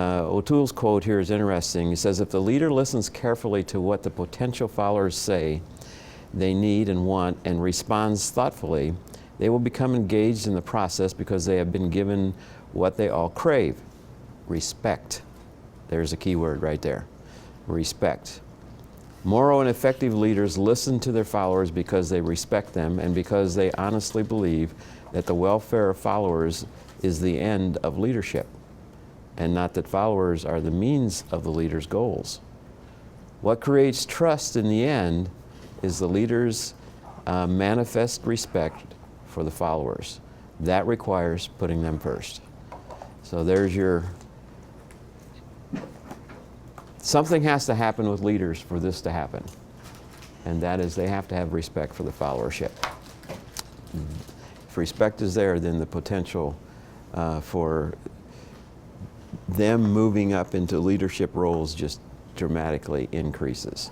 O'Toole's quote here is interesting. He says, if the leader listens carefully to what the potential followers say they need and want and responds thoughtfully, they will become engaged in the process because they have been given what they all crave: respect. There's a key word right there, respect. Moral and effective leaders listen to their followers because they respect them and because they honestly believe that the welfare of followers is the end of leadership, and not that followers are the means of the leader's goals. What creates trust in the end is the leader's manifest respect for the followers. That requires putting them first. So there's your, something has to happen with leaders for this to happen, and that is they have to have respect for the followership. If respect is there, then the potential for them moving up into leadership roles just dramatically increases.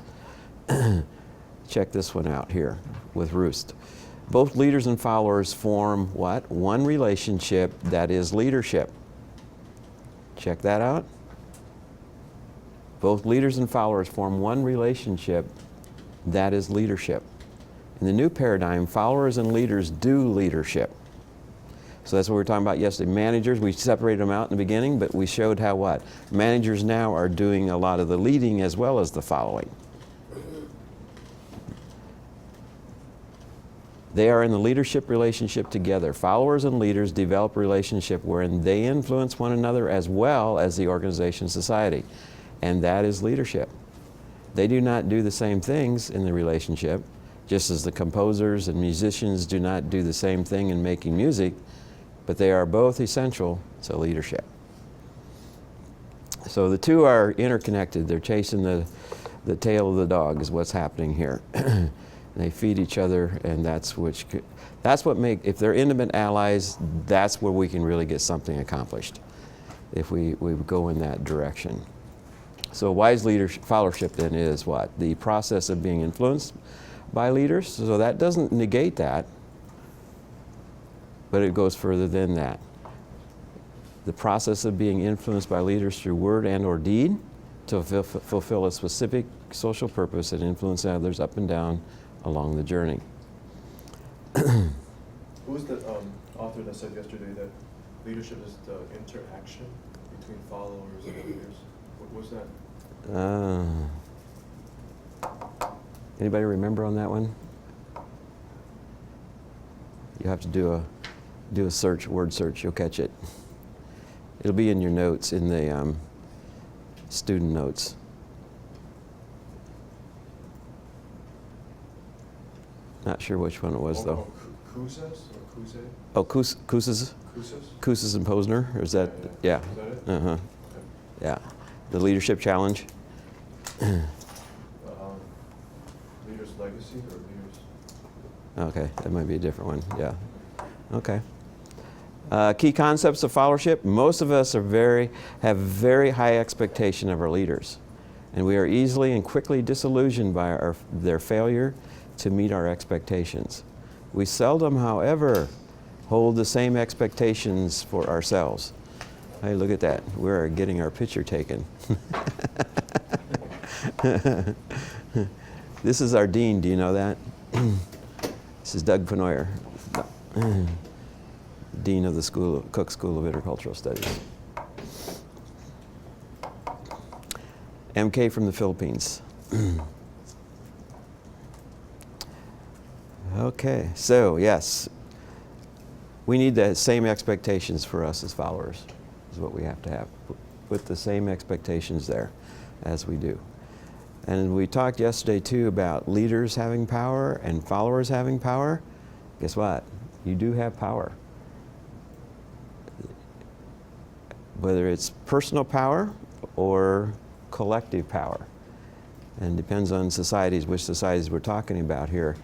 Check this one out here with Roost. Both leaders and followers form what? One relationship, that is leadership. Check that out. Both leaders and followers form one relationship, that is leadership. In the new paradigm, followers and leaders do leadership. So that's what we were talking about yesterday. Managers, we separated them out in the beginning, but we showed how what? Managers now are doing a lot of the leading as well as the following. They are in the leadership relationship together. Followers and leaders develop a relationship wherein they influence one another as well as the organization society. And that is leadership. They do not do the same things in the relationship, just as the composers and musicians do not do the same thing in making music, but they are both essential to leadership. So the two are interconnected. They're chasing the tail of the dog is what's happening here. They feed each other, and that's what if they're intimate allies, that's where we can really get something accomplished, if we go in that direction. So wise leadership, followership then is what? The process of being influenced by leaders. So that doesn't negate that, but it goes further than that. The process of being influenced by leaders through word and or deed to fulfill a specific social purpose and influence others up and down along the journey. Who was the author that said yesterday that leadership is the interaction between followers and leaders? What was that? Anybody remember on that one? You have to do a search, word search, you'll catch it. It'll be in your notes, in the student notes. Not sure which one it was, though. Kouzes or Kouze? Oh, Kouzes? Kouzes and Posner? Or is that? Yeah. Is that it? Uh-huh. Okay. Yeah. The Leadership Challenge. Leader's Legacy or Leader's? Okay, that might be a different one. Yeah. Okay. Key concepts of followership. Most of us have very high expectation of our leaders, and we are easily and quickly disillusioned by their failure to meet our expectations. We seldom, however, hold the same expectations for ourselves. Hey, look at that. We're getting our picture taken. This is our dean. Do you know that? This is Doug Penoyer, dean of the Cook School of Intercultural Studies. MK from the Philippines. Okay, so yes, we need the same expectations for us as followers, is what we have to have. Put the same expectations there as we do. And we talked yesterday too about leaders having power and followers having power. Guess what? You do have power. Whether it's personal power or collective power. And depends on societies, which societies we're talking about here.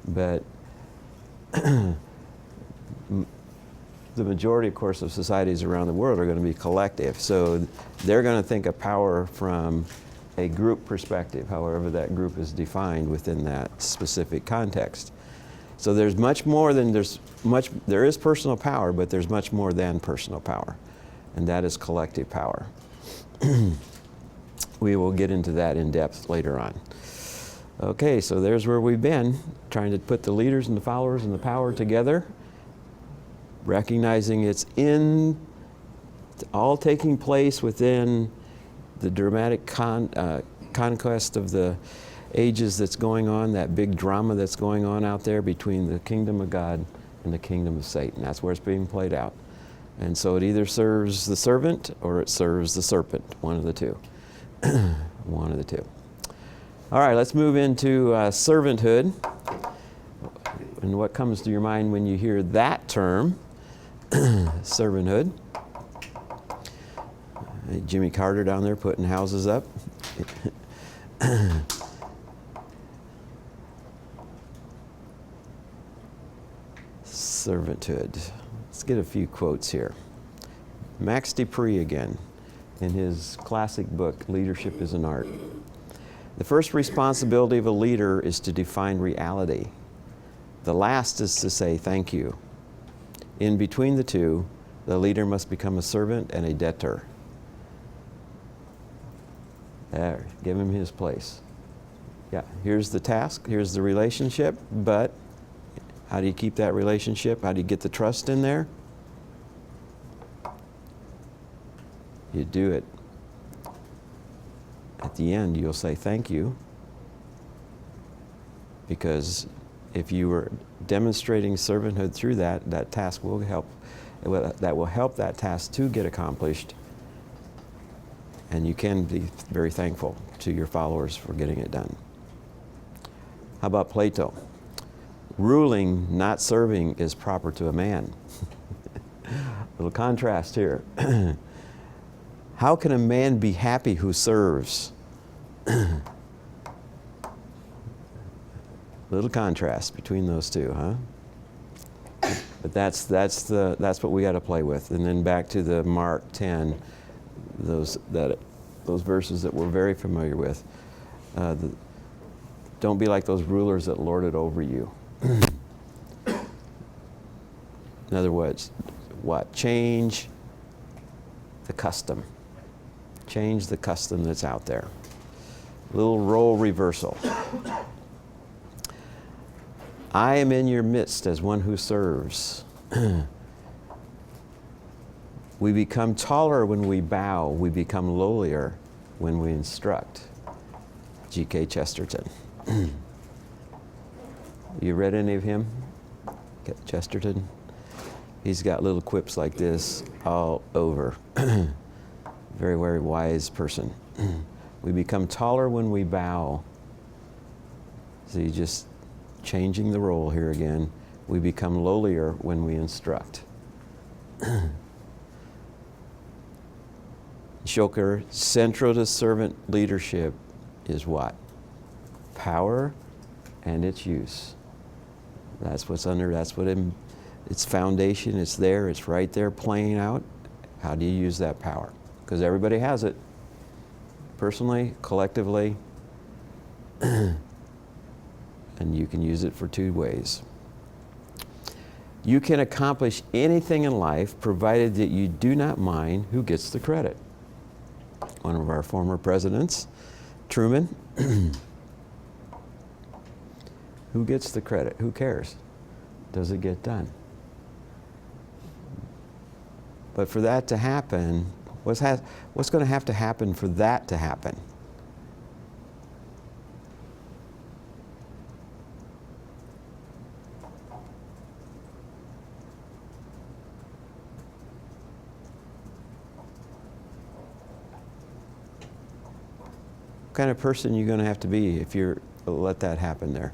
But the majority, of course, of societies around the world are going to be collective. So they're going to think of power from a group perspective, however that group is defined within that specific context. So there's much more than there is personal power, but there's much more than personal power, and that is collective power. We will get into that in depth later on. Okay, so there's where we've been, trying to put the leaders and the followers and the power together, recognizing it's all taking place within the dramatic conquest of the ages that's going on, that big drama that's going on out there between the kingdom of God and the kingdom of Satan. That's where it's being played out. And so it either serves the servant or it serves the serpent, one of the two. One of the two. All right, let's move into servanthood. And what comes to your mind when you hear that term, servanthood? Jimmy Carter down there putting houses up. Servanthood. Let's get a few quotes here. Max Dupree again, in his classic book, Leadership is an Art. The first responsibility of a leader is to define reality. The last is to say thank you. In between the two, the leader must become a servant and a debtor. There, give him his place. Yeah, here's the task, here's the relationship, but how do you keep that relationship? How do you get the trust in there? You do it. At the end, you'll say thank you, because if you were demonstrating servanthood through that, that task will help. That will help that task to get accomplished, and you can be very thankful to your followers for getting it done. How about Plato? Ruling, not serving, is proper to a man. Little contrast here. How can a man be happy who serves? Little contrast between those two, huh? But that's what we got to play with. And then back to the Mark 10, those verses that we're very familiar with. Don't be like those rulers that lord it over you. In other words, what? Change the custom. Change the custom that's out there. Little role reversal. I am in your midst as one who serves. We become taller when we bow. We become lowlier when we instruct. G.K. Chesterton. You read any of him? Chesterton? He's got little quips like this all over. Very, very wise person. We become taller when we bow. So you just changing the role here again. We become lowlier when we instruct. Shoker, central to servant leadership is what? Power and its use. That's what's under, its foundation, it's there, it's right there playing out. How do you use that power? Because everybody has it, personally, collectively, and you can use it for two ways. You can accomplish anything in life provided that you do not mind who gets the credit. One of our former presidents, Truman, who gets the credit? Who cares? Does it get done? But for that to happen, what's going to have to happen for that to happen? What kind of person are you going to have to be if you let that happen there?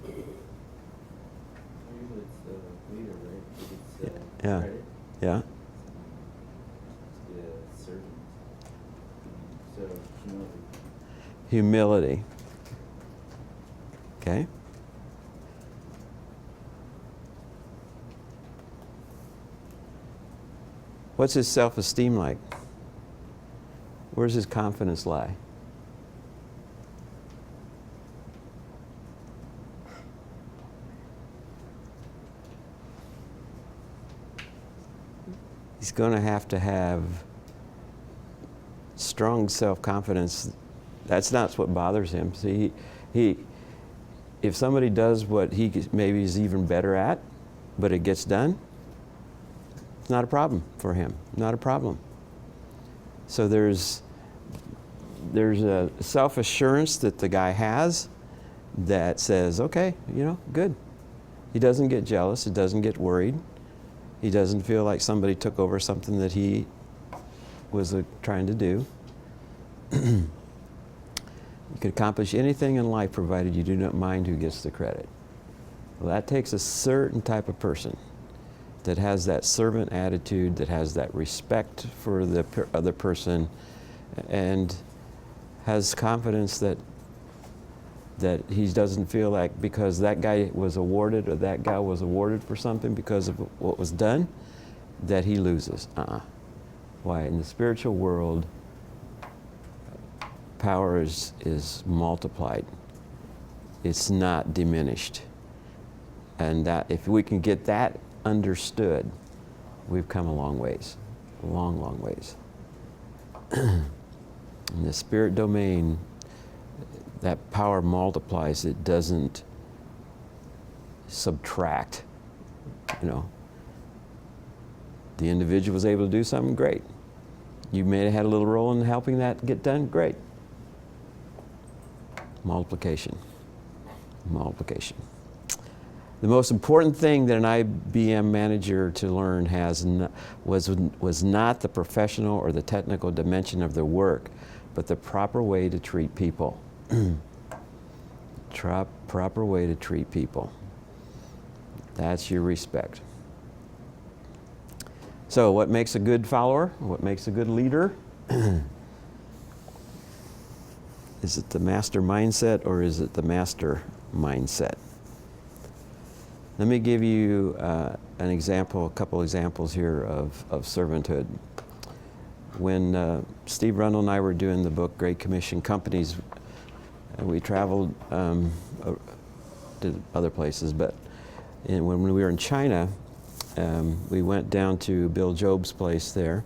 Usually it's the leader, right? It's Yeah. credit. Yeah. The servant. So humility. Humility. Okay. What's his self-esteem like? Where's his confidence lie? he's going to have strong self-confidence. That's not what bothers him. See, if somebody does what he maybe is even better at, but it gets done, it's not a problem for him. Not a problem. So there's a self-assurance that the guy has that says, okay, good. He doesn't get jealous. He doesn't get worried. He doesn't feel like somebody took over something that he was trying to do. You can accomplish anything in life provided you do not mind who gets the credit. Well, that takes a certain type of person that has that servant attitude, that has that respect for the other person, and has confidence that he doesn't feel like because that guy was awarded or that guy was awarded for something because of what was done, that he loses. Why? In the spiritual world, power is multiplied. It's not diminished. And that if we can get that understood, we've come a long ways. A long, long ways. In the spirit domain, that power multiplies. It doesn't subtract. The individual was able to do something, great. You may have had a little role in helping that get done, great. Multiplication. Multiplication. The most important thing that an IBM manager to learn was not the professional or the technical dimension of their work, but the proper way to treat people. Proper way to treat people. That's your respect. So what makes a good follower? What makes a good leader? Is it the master mindset or is it the master mindset? Let me give you an example, a couple examples here of servanthood. When Steve Rundle and I were doing the book Great Commission Companies, we traveled to other places, but when we were in China, we went down to Bill Job's place there,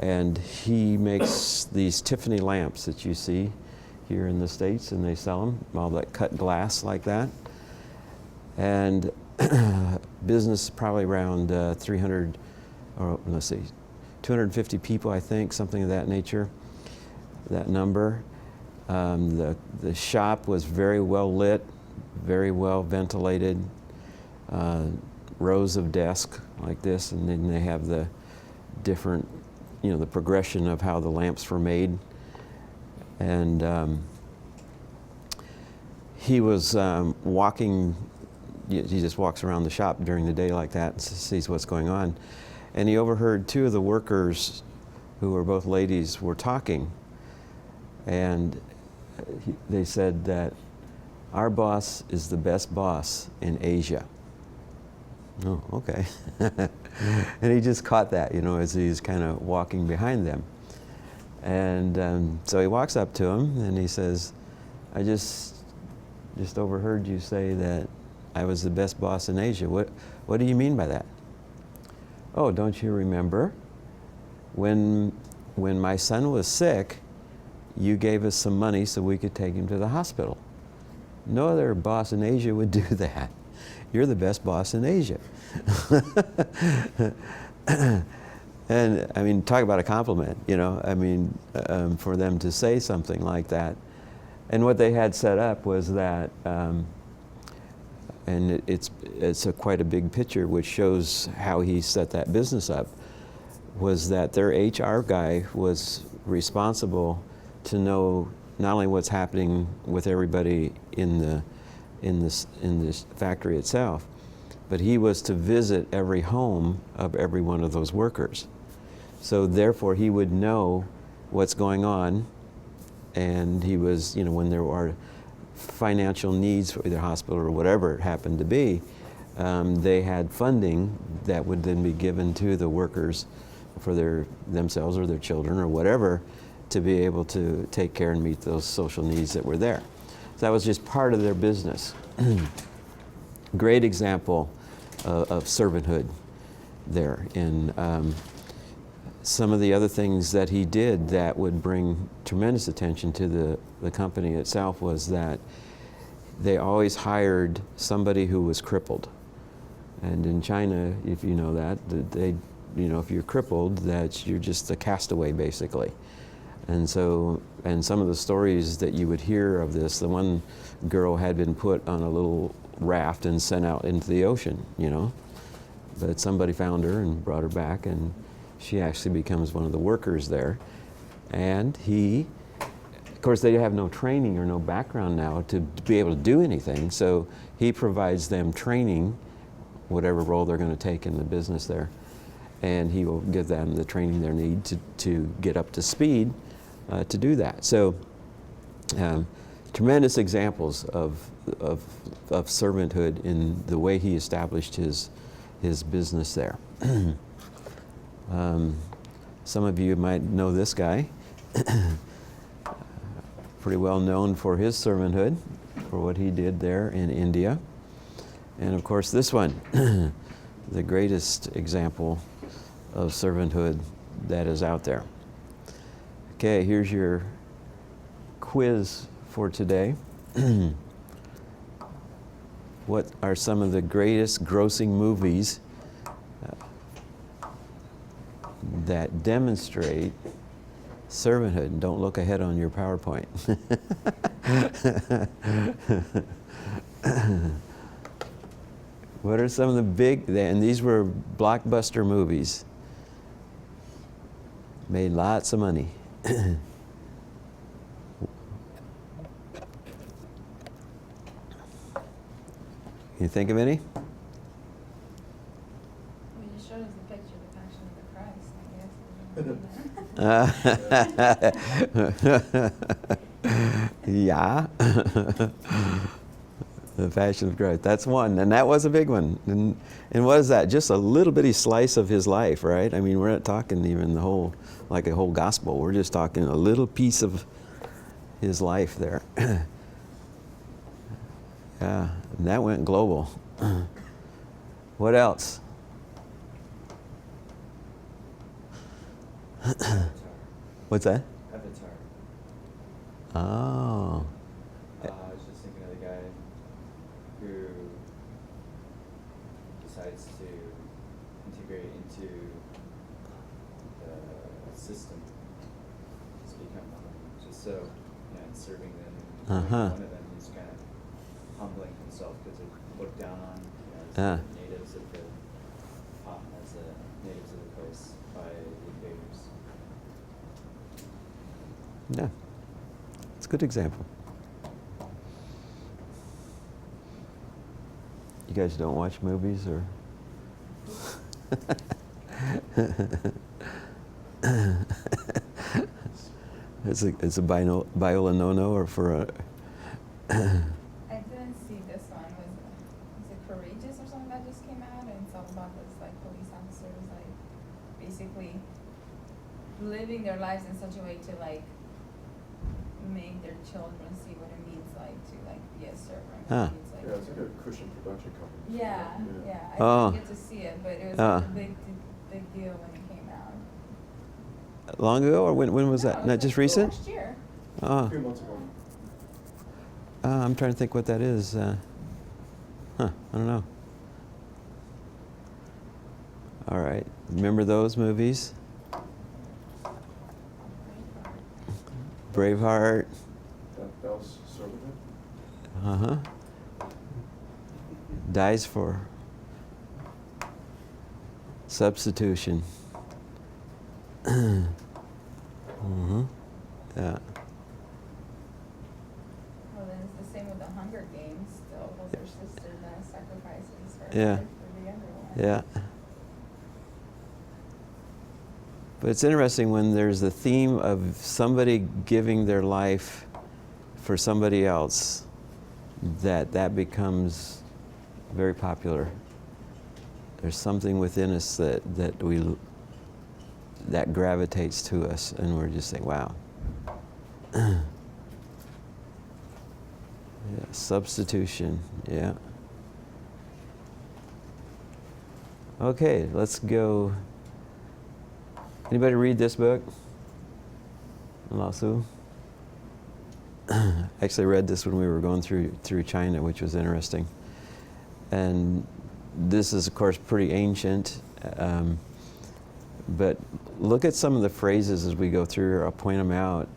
and he makes these Tiffany lamps that you see here in the States, and they sell them, all that cut glass like that. And business probably around 300, or let's see, 250 people, I think, something of that nature, that number. The shop was very well lit, very well ventilated, rows of desks like this, and then they have the different, the progression of how the lamps were made. And he was walking, he just walks around the shop during the day like that and sees what's going on. And he overheard two of the workers, who were both ladies, were talking. And they said that our boss is the best boss in Asia. Oh, okay. And he just caught that, as he's kind of walking behind them. And so he walks up to him and he says, I just overheard you say that I was the best boss in Asia. What do you mean by that? Oh, don't you remember when my son was sick, you gave us some money so we could take him to the hospital. No other boss in Asia would do that. You're the best boss in Asia. And I mean, talk about a compliment, for them to say something like that. And what they had set up was that, and it's quite a big picture which shows how he set that business up, was that their HR guy was responsible to know not only what's happening with everybody in this factory itself, but he was to visit every home of every one of those workers. So therefore he would know what's going on, and he was, when there were financial needs for either hospital or whatever it happened to be, they had funding that would then be given to the workers for themselves or their children or whatever, to be able to take care and meet those social needs that were there. So that was just part of their business. Great example of servanthood. there. And some of the other things that he did that would bring tremendous attention to the company itself was that they always hired somebody who was crippled. And in China, if you know that, they, you know, if you're crippled, that you're just a castaway basically. And so, and some of the stories that you would hear of this, the one girl had been put on a little raft and sent out into the ocean, you know. But somebody found her and brought her back, and she actually becomes one of the workers there. And he, of course, they have no training or no background now to be able to do anything, so he provides them training, whatever role they're going to take in the business there. And he will give them the training they need to get up to speed to do that. So tremendous examples of servanthood in the way he established his business there. Some of you might know this guy, pretty well known for his servanthood, for what he did there in India. And of course this one, the greatest example of servanthood that is out there. Okay, here's your quiz for today. What are some of the greatest grossing movies that demonstrate servanthood? Don't look ahead on your PowerPoint. What are some of the big, and these were blockbuster movies, made lots of money. You think of any? Well, you showed us the picture of the Passion of the Christ, I guess. Yeah. The Passion of Christ. That's one, and that was a big one. And what is that? Just a little bitty slice of his life, right? I mean, we're not talking even the whole, like a whole gospel. We're just talking a little piece of his life there. Yeah, and that went global. What else? Avatar. What's that? Avatar. Oh. I was just thinking of the guy who decides to integrate into the system, just become one of them, just so, you know, and serving them. And Uh-huh. one of them is kind of humbling himself because they're looked down on, you know, as Ah. the natives of the natives of the place by the invaders. Yeah. It's a good example. You guys don't watch movies, or? It's a Biola no-no, or for a... I didn't see this one. Was it Courageous or something that just came out? And it's all about this like police officers like basically living their lives in such a way to like make their children see what it means like to like be a servant. Huh. It's like, Yeah, it's like a Christian production company. yeah. I Oh. didn't get to see it, but it was Ah. like a big deal when it came out. Long ago, or when was No, that? it Not was just like recent? last year. Oh. 3 months ago. I'm trying to think what that is. I don't know. All right. Remember those movies? Braveheart. That was servanthood? Uh-huh. Dies for substitution. Mm-hmm. Yeah. Well, then it's the same with the Hunger Games. Still, was their sister that sacrifices her Yeah. life for the other one. Yeah. But it's interesting when there's the theme of somebody giving their life for somebody else, that becomes very popular. There's something within us that gravitates to us, and we're just saying, wow. Yeah, substitution, yeah. Okay, let's go. Anybody read this book? Lao Tzu? Actually, I read this when we were going through China, which was interesting. And this is, of course, pretty ancient. But look at some of the phrases as we go through. I'll point them out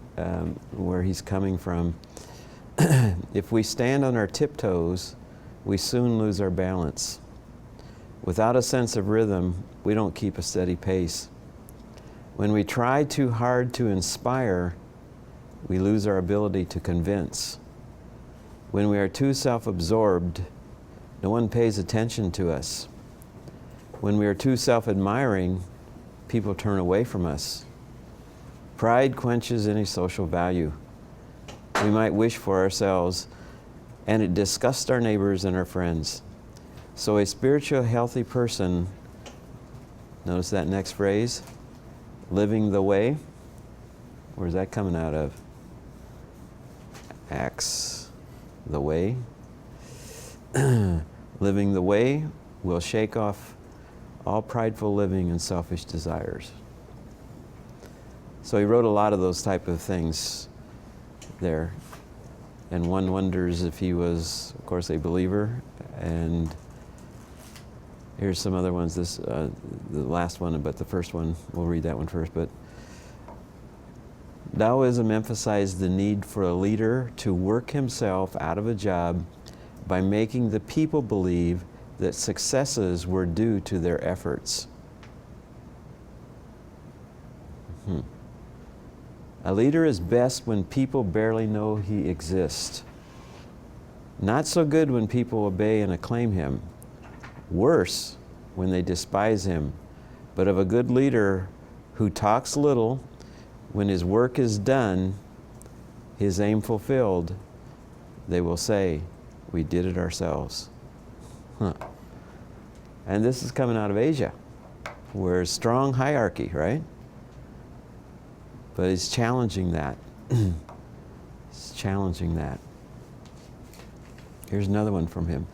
where he's coming from. If we stand on our tiptoes, we soon lose our balance. Without a sense of rhythm, we don't keep a steady pace. When we try too hard to inspire, we lose our ability to convince. When we are too self-absorbed, no one pays attention to us. When we are too self-admiring, people turn away from us. Pride quenches any social value. We might wish for ourselves, and it disgusts our neighbors and our friends. So a spiritual, healthy person, notice that next phrase, living the way. Where's that coming out of? Acts, the way. Living the way will shake off all prideful living and selfish desires. So he wrote a lot of those type of things there. And one wonders if he was, of course, a believer. And here's some other ones. This, the last one, but the first one, we'll read that one first. But Taoism emphasized the need for a leader to work himself out of a job by making the people believe that successes were due to their efforts. A leader is best when people barely know he exists. Not so good when people obey and acclaim him. Worse when they despise him. But of a good leader who talks little, when his work is done, his aim fulfilled, they will say, "We did it ourselves." And this is coming out of Asia, where it's strong hierarchy, right? But he's challenging that. He's challenging that. Here's another one from him.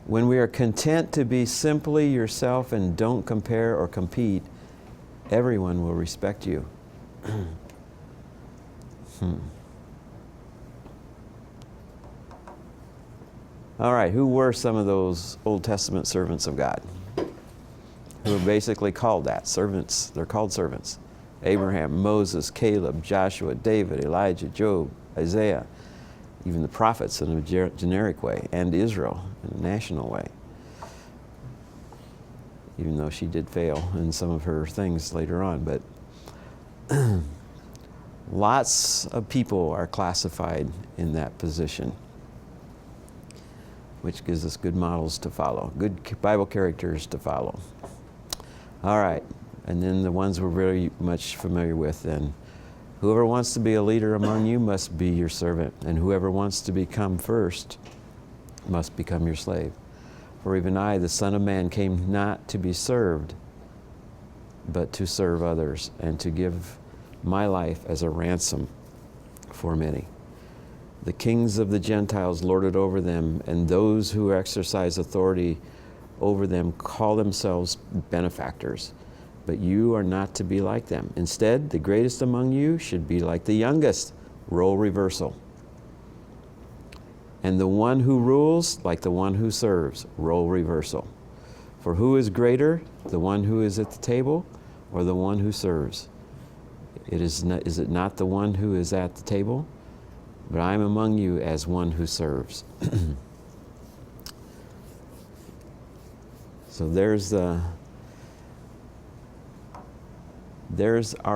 When we are content to be simply yourself and don't compare or compete, everyone will respect you. All right, who were some of those Old Testament servants of God? Who are basically called that, servants. They're called servants. Abraham, Moses, Caleb, Joshua, David, Elijah, Job, Isaiah, even the prophets in a generic way, and Israel in a national way. Even though she did fail in some of her things later on, but lots of people are classified in that position, which gives us good models to follow, good Bible characters to follow. All right, and then the ones we're very much familiar with then. Whoever wants to be a leader among you must be your servant, and whoever wants to become first must become your slave. For even I, the Son of Man, came not to be served, but to serve others, and to give my life as a ransom for many. The kings of the Gentiles lord it over them, and those who exercise authority over them call themselves benefactors. But you are not to be like them. Instead, the greatest among you should be like the youngest. Role reversal. And the one who rules like the one who serves. Role reversal. For who is greater, the one who is at the table or the one who serves? Is it not the one who is at the table? But I am among you as one who serves. So there's our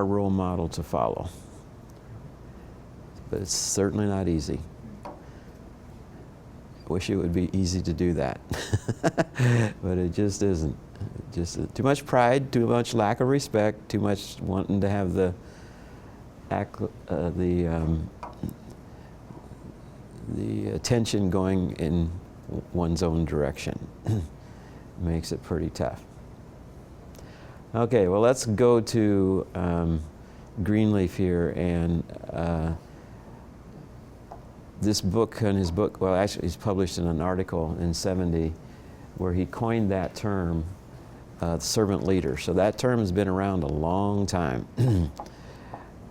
role model to follow. But it's certainly not easy. I wish it would be easy to do that. But it just isn't. Just too much pride, too much lack of respect, too much wanting to have the attention going in one's own direction. Makes it pretty tough. Okay, well, let's go to Greenleaf here, and this book, and his book, well, actually he's published in an article in '70 where he coined that term, servant leader. So that term has been around a long time.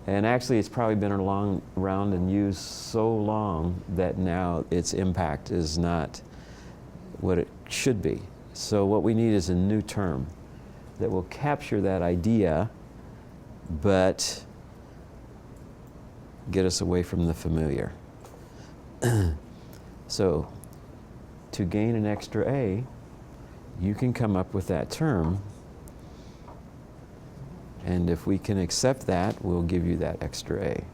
And actually it's probably been around and used so long that now its impact is not what it should be. So what we need is a new term that will capture that idea, but get us away from the familiar. So to gain an extra A, you can come up with that term, and if we can accept that, we'll give you that extra A.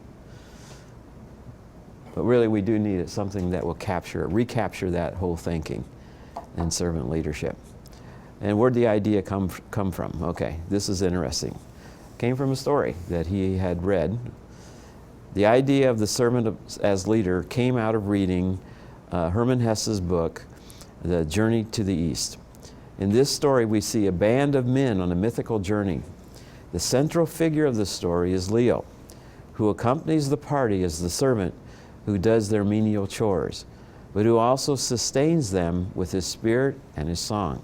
But really we do need something that will recapture that whole thinking in servant leadership. And where'd the idea come from? Okay, this is interesting. Came from a story that he had read. The idea of the servant as leader came out of reading Hermann Hesse's book, The Journey to the East. In this story, we see a band of men on a mythical journey. The central figure of the story is Leo, who accompanies the party as the servant who does their menial chores, but who also sustains them with his spirit and his song.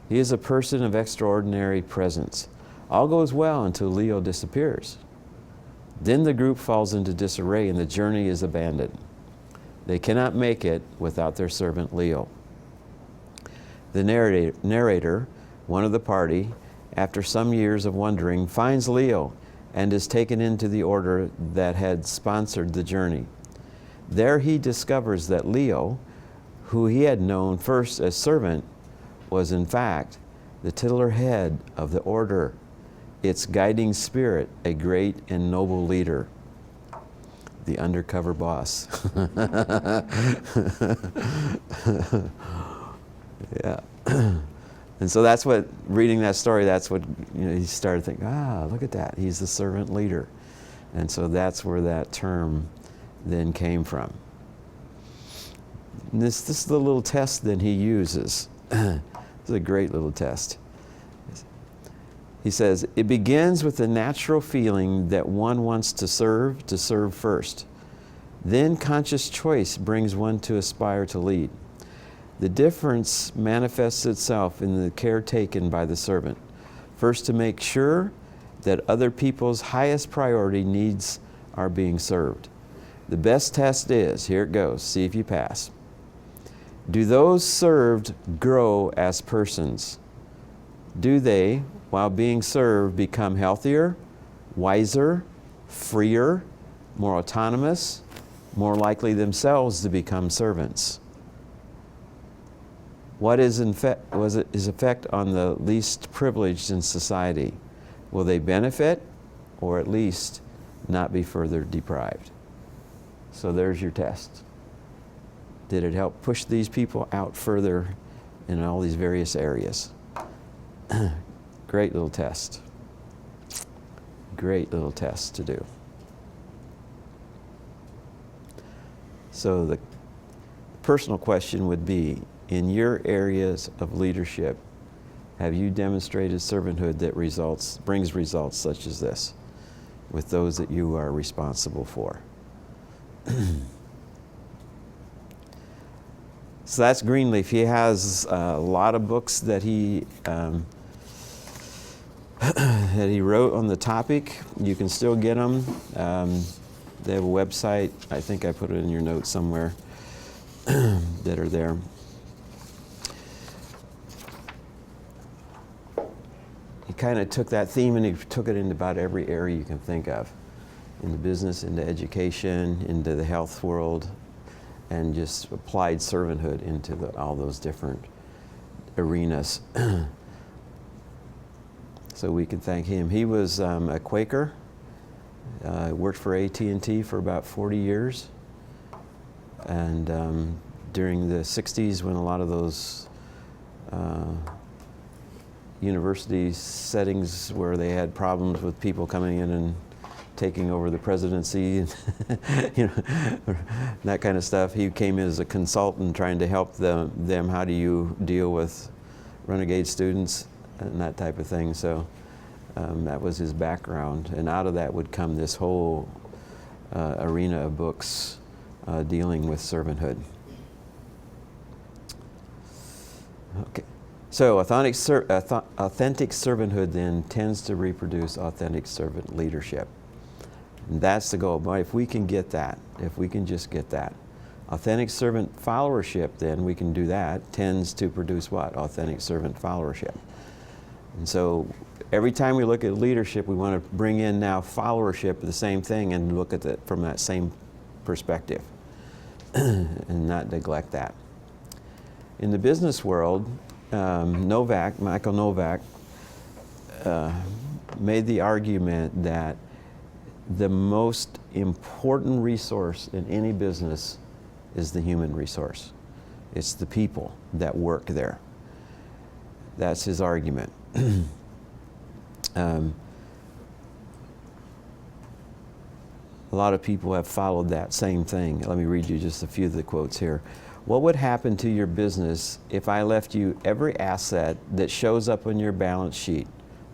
He is a person of extraordinary presence. All goes well until Leo disappears. Then the group falls into disarray and the journey is abandoned. They cannot make it without their servant Leo. The narrator, one of the party, after some years of wandering, finds Leo and is taken into the order that had sponsored the journey. There he discovers that Leo, who he had known first as servant, was in fact the titular head of the order, its guiding spirit, a great and noble leader, the undercover boss. Yeah. And so that's what, reading that story, that's what, he started thinking, look at that, he's the servant leader. And so that's where that term then came from. And this is the little test that he uses. This is a great little test. He says, it begins with the natural feeling that one wants to serve first. Then conscious choice brings one to aspire to lead. The difference manifests itself in the care taken by the servant. First, to make sure that other people's highest priority needs are being served. The best test is, here it goes, see if you pass. Do those served grow as persons? Do they, while being served, become healthier, wiser, freer, more autonomous, more likely themselves to become servants? What is his effect on the least privileged in society? Will they benefit, or at least not be further deprived? So there's your test. Did it help push these people out further in all these various areas? Great little test. Great little test to do. So the personal question would be, in your areas of leadership, have you demonstrated servanthood that brings results such as this with those that you are responsible for? So that's Greenleaf. He has a lot of books that he wrote on the topic. You can still get them. They have a website. I think I put it in your notes somewhere that are there. He kind of took that theme and he took it into about every area you can think of. Into business, into education, into the health world, and just applied servanthood into all those different arenas. So we can thank him. He was a Quaker, worked for AT&T for about 40 years. And during the 60s, when a lot of those university settings where they had problems with people coming in and taking over the presidency, that kind of stuff. He came in as a consultant trying to help them how do you deal with renegade students and that type of thing. So that was his background. And out of that would come this whole arena of books dealing with servanthood. Okay. So authentic servanthood then tends to reproduce authentic servant leadership. And that's the goal. But if we can get that, if we can just get that. Authentic servant followership, then we can do that, tends to produce what? Authentic servant followership. And so every time we look at leadership, we want to bring in now followership, the same thing, and look at it from that same perspective and not neglect that. In the business world, Michael Novak, made the argument that the most important resource in any business is the human resource. It's the people that work there. That's his argument. A lot of people have followed that same thing. Let me read you just a few of the quotes here. What would happen to your business if I left you every asset that shows up on your balance sheet?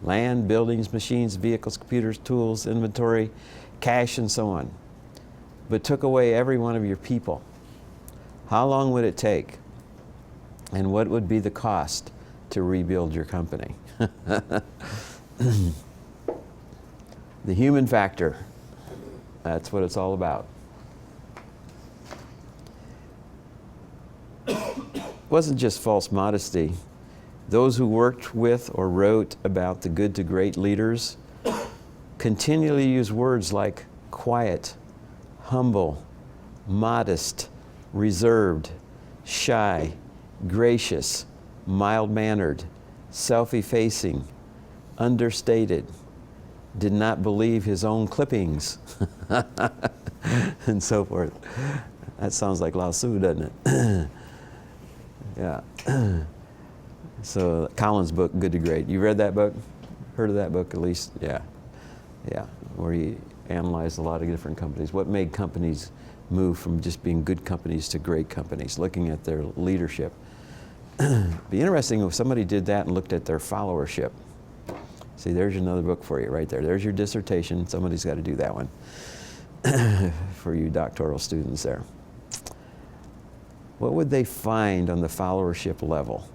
Land, buildings, machines, vehicles, computers, tools, inventory, cash, and so on. But took away every one of your people. How long would it take? And what would be the cost to rebuild your company? The human factor. That's what it's all about. It wasn't just false modesty. Those who worked with or wrote about the good to great leaders continually use words like quiet, humble, modest, reserved, shy, gracious, mild-mannered, self-effacing, understated, did not believe his own clippings, and so forth. That sounds like Lao Tzu, doesn't it? Yeah. So Collins' book, Good to Great. You read that book? Heard of that book at least? Yeah. Yeah. Where he analyzed a lot of different companies. What made companies move from just being good companies to great companies, looking at their leadership. Be interesting if somebody did that and looked at their followership. See, there's another book for you right there. There's your dissertation. Somebody's got to do that one for you doctoral students there. What would they find on the followership level?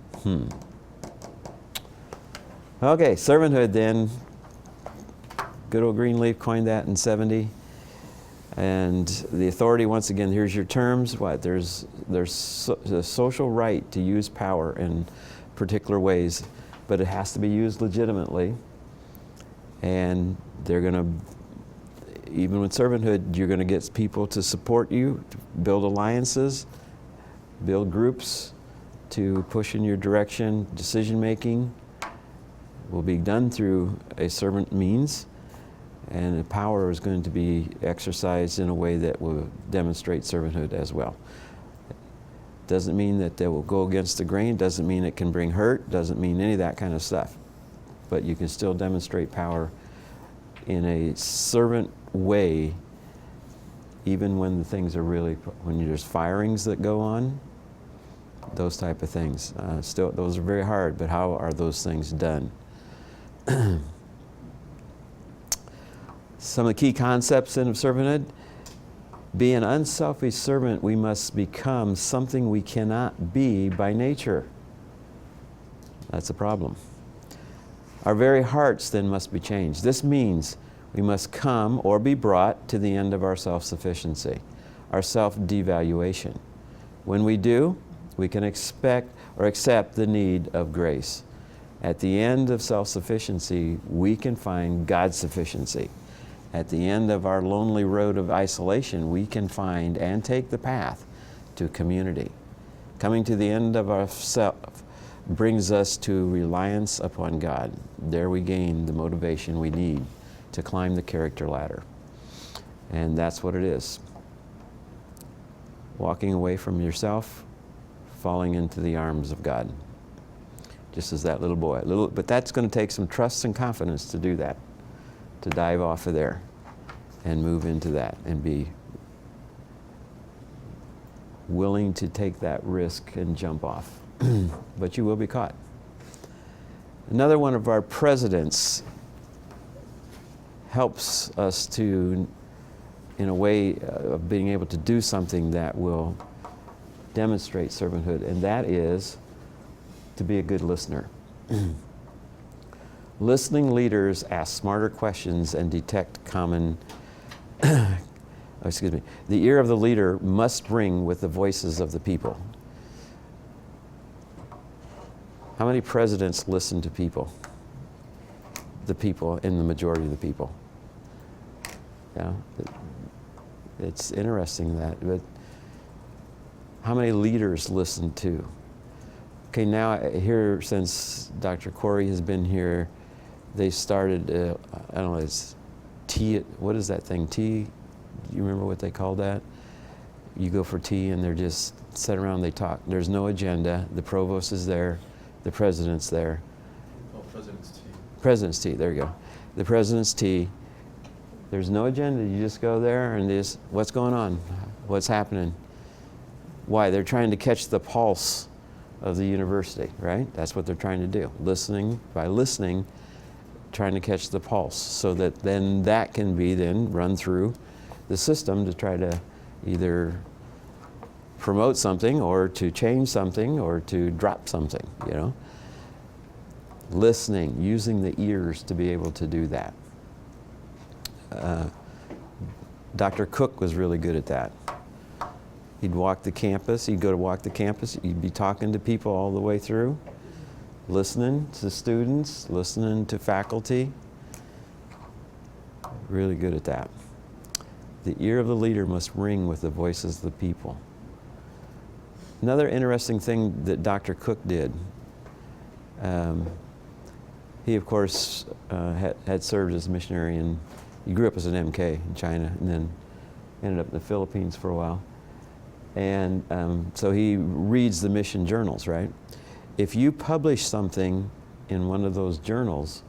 Okay, servanthood then. Good old Greenleaf coined that in '70. And the authority, once again, here's your terms. What? There's the social right to use power in particular ways, but it has to be used legitimately. And they're going to, even with servanthood, you're going to get people to support you, to build alliances, build groups to push in your direction. Decision making will be done through a servant means. And the power is going to be exercised in a way that will demonstrate servanthood as well. Doesn't mean that they will go against the grain, doesn't mean it can bring hurt, doesn't mean any of that kind of stuff. But you can still demonstrate power in a servant way, even when the things are really, when there's firings that go on, those type of things. Still, those are very hard, but how are those things done? Some of the key concepts in servanthood. Be an unselfish servant, we must become something we cannot be by nature. That's a problem. Our very hearts then must be changed. This means we must come or be brought to the end of our self-sufficiency, our self-devaluation. When we do, we can expect or accept the need of grace. At the end of self-sufficiency, we can find God's sufficiency. At the end of our lonely road of isolation, we can find and take the path to community. Coming to the end of ourself brings us to reliance upon God. There we gain the motivation we need to climb the character ladder. And that's what it is. Walking away from yourself, falling into the arms of God. Just as that little boy. But that's going to take some trust and confidence to do that. To dive off of there and move into that and be willing to take that risk and jump off. But you will be caught. Another one of our presidents helps us to, in a way of being able to do something that will demonstrate servanthood, and that is to be a good listener. Listening leaders ask smarter questions and detect common, excuse me, the ear of the leader must ring with the voices of the people. How many presidents listen to people? The people, in the majority of the people. Yeah, it's interesting that, but how many leaders listen to? Okay, now here, since Dr. Corey has been here, they started, I don't know, it's tea, what is that thing, tea? Do you remember what they call that? You go for tea and they're just sit around, they talk. There's no agenda. The provost is there. The president's there. Oh, President's Tea. President's tea, there you go. The president's tea. There's no agenda. You just go there and just, what's going on? What's happening? Why? They're trying to catch the pulse of the university, right? That's what they're trying to do. Listening, by listening, trying to catch the pulse so that then that can be then run through the system to try to either promote something or to change something or to drop something, you know? Listening, using the ears to be able to do that. Dr. Cook was really good at that. He'd walk the campus, he'd go to walk the campus, he'd be talking to people all the way through, listening to students, listening to faculty. Really good at that. The ear of the leader must ring with the voices of the people. Another interesting thing that Dr. Cook did, he of course had served as a missionary, and he grew up as an MK in China and then ended up in the Philippines for a while. And so he reads the mission journals, right? If you publish something in one of those journals,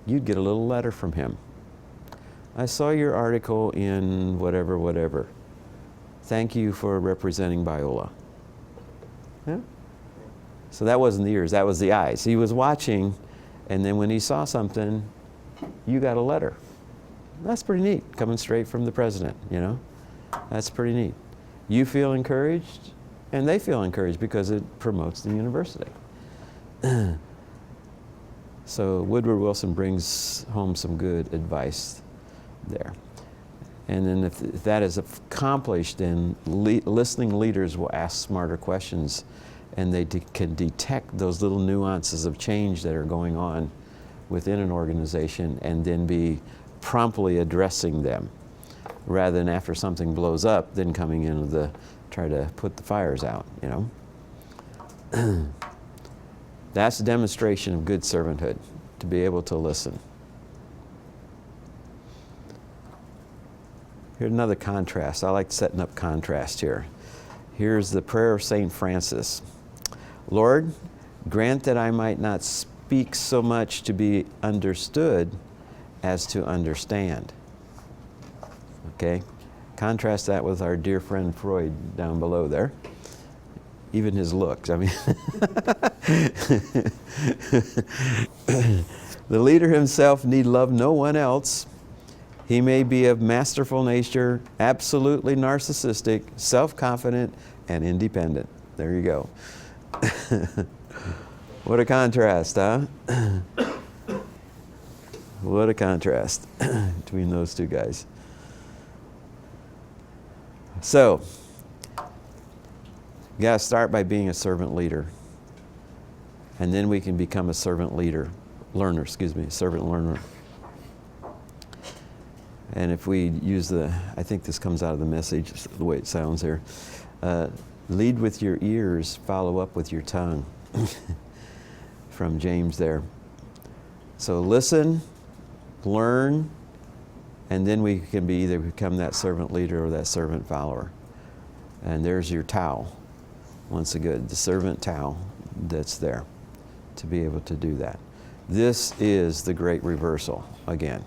you'd get a little letter from him. I saw your article in whatever, whatever. Thank you for representing Biola. Yeah? So that wasn't the ears, that was the eyes. He was watching, and then when he saw something, you got a letter. That's pretty neat, coming straight from the president, you know? That's pretty neat. You feel encouraged, and they feel encouraged because it promotes the university. So Woodward Wilson brings home some good advice there. And then if that is accomplished, then listening leaders will ask smarter questions, and they can detect those little nuances of change that are going on within an organization and then be promptly addressing them, rather than after something blows up, then coming in to try to put the fires out, you know. That's a demonstration of good servanthood, to be able to listen. Here's another contrast. I like setting up contrast here. Here's the prayer of St. Francis. Lord, grant that I might not speak so much to be understood as to understand. Okay? Contrast that with our dear friend Freud down below there. Even his looks, I mean. The leader himself need love no one else. He may be of masterful nature, absolutely narcissistic, self-confident, and independent. There you go. What a contrast, huh? What a contrast between those two guys. So, you got to start by being a servant leader. And then we can become a servant learner, servant learner. And if we use I think this comes out of the message, the way it sounds here. Lead with your ears, follow up with your tongue. From James there. So listen, learn, and then we can either become that servant leader or that servant follower. And there's your towel. Once again, the servant towel that's there to be able to do that. This is the great reversal again.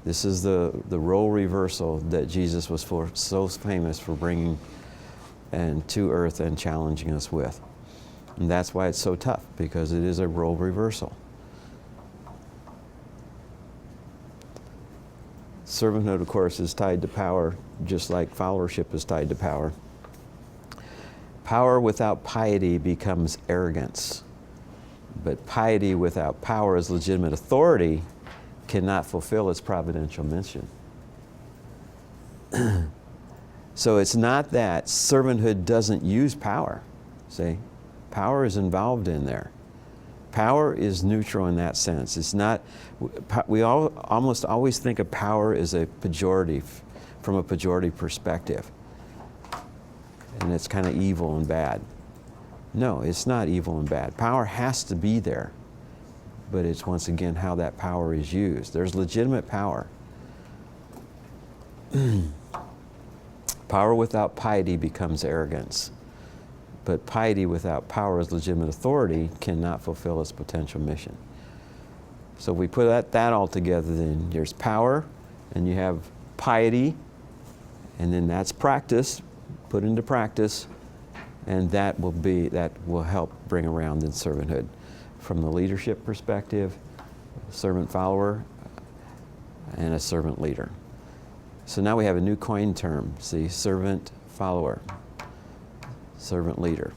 This is the role reversal that Jesus was so famous for bringing to earth and challenging us with. And that's why it's so tough, because it is a role reversal. Servanthood, of course, is tied to power, just like followership is tied to power. Power without piety becomes arrogance. But piety without power as legitimate authority cannot fulfill its providential mission. So it's not that servanthood doesn't use power. See? Power is involved in there. Power is neutral in that sense. It's not, we almost always think of power as a pejorative, from a pejorative perspective. And it's kind of evil and bad. No, it's not evil and bad. Power has to be there. But it's once again how that power is used. There's legitimate power. Power without piety becomes arrogance. But piety without power as legitimate authority cannot fulfill its potential mission. So if we put that all together, then there's power, and you have piety, and then that's practice, put into practice, and that will help bring around in servanthood. From the leadership perspective, servant follower, and a servant leader. So now we have a new coined term, see, servant follower, servant leader.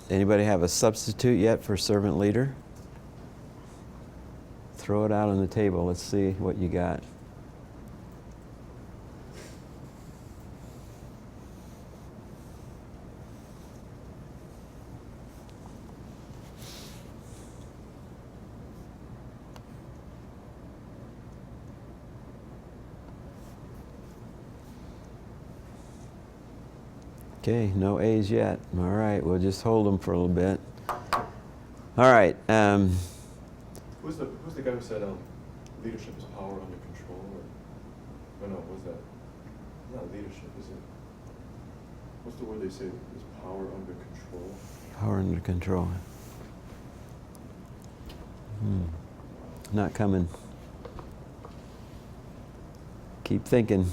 Anybody have a substitute yet for servant leader? Throw it out on the table. Let's see what you got. Okay, no A's yet. All right, we'll just hold them for a little bit. All right. Who's the guy who said leadership is power under control? Or no, what's that? Not leadership, is it? What's the word they say is power under control? Power under control. Not coming. Keep thinking.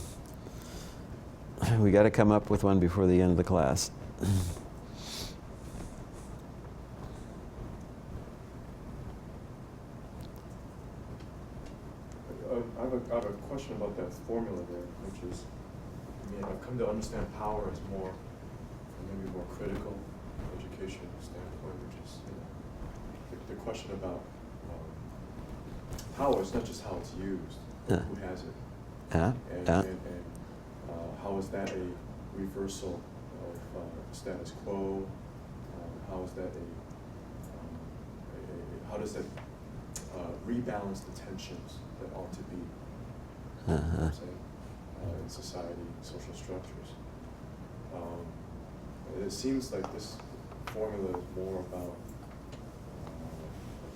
We got to come up with one before the end of the class. I have a question about that formula there, which is, I've come to understand power as more, maybe more critical education standpoint, which is, the question about power is not just how it's used, but who has it. And how is that a reversal of status quo? How is that how does that rebalance the tensions that ought to be in society, social structures? It seems like this formula is more about,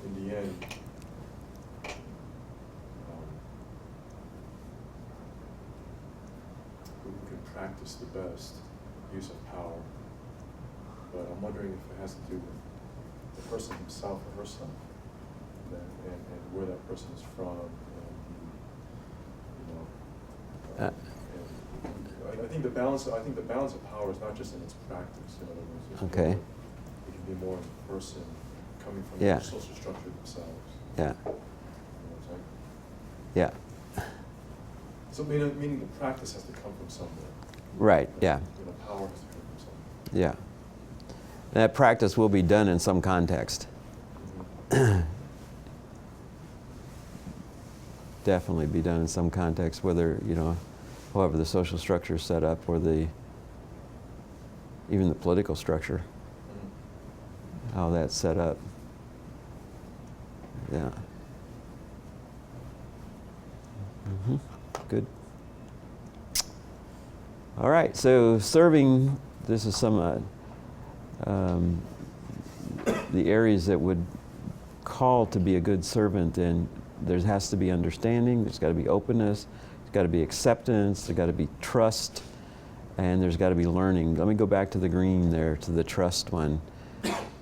in the end, who can practice the best use of power. But I'm wondering if it has to do with the person himself or herself, and where that person is from, and I think the balance of power is not just in its practice. In other words, Okay. It can be more in the person coming from Yeah. the social structure themselves. Yeah. You know what I'm saying? Yeah. So meaning the practice has to come from somewhere. Right. Yeah. Power has to come from somewhere. Yeah. That practice will be done in some context. Definitely be done in some context, whether, however the social structure is set up, or even the political structure, how that's set up. Yeah. Good. All right, so serving, this is some the areas that would call to be a good servant, and there has to be understanding, there's got to be openness, there's got to be acceptance, there's got to be trust, and there's got to be learning. Let me go back to the green there, to the trust one.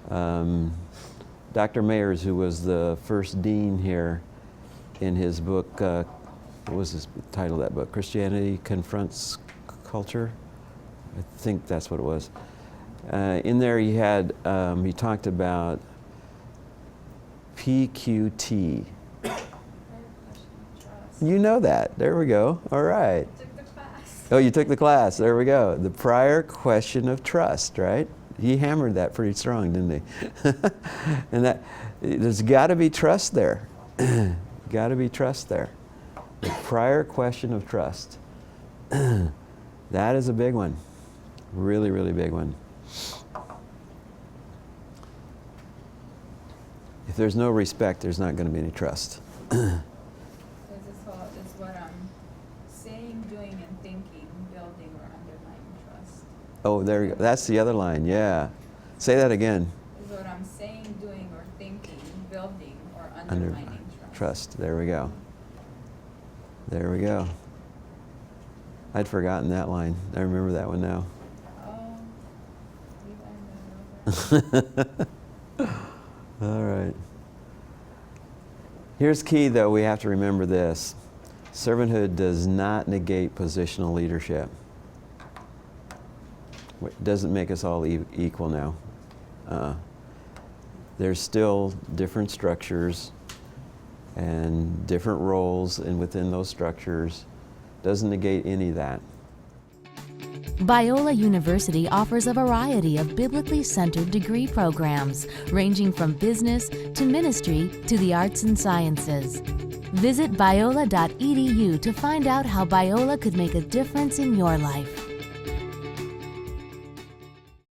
Dr. Mayers, who was the first dean here, in his book, what was the title of that book? Christianity Confronts Culture? I think that's what it was. In there he talked about PQT. You know that. There we go. All right. Took the class. Oh, you took the class. There we go. The prior question of trust, right? He hammered that pretty strong, didn't he? And that there's got to be trust there. Got to be trust there. The prior question of trust. That is a big one. Really, really big one. If there's no respect, there's not going to be any trust. It's what I'm saying, doing, and thinking, building or undermining trust. Oh, there you go. That's the other line. Yeah. Say that again. Is what I'm saying, doing, or thinking, building or undermining trust. There we go. There we go. I'd forgotten that line. I remember that one now. Oh, we learned that over. All right. Here's key, though. We have to remember this. Servanthood does not negate positional leadership. It doesn't make us all equal now. There's still different structures and different roles within those structures. Doesn't negate any of that. Biola University offers a variety of biblically centered degree programs, ranging from business to ministry to the arts and sciences. Visit biola.edu to find out how Biola could make a difference in your life.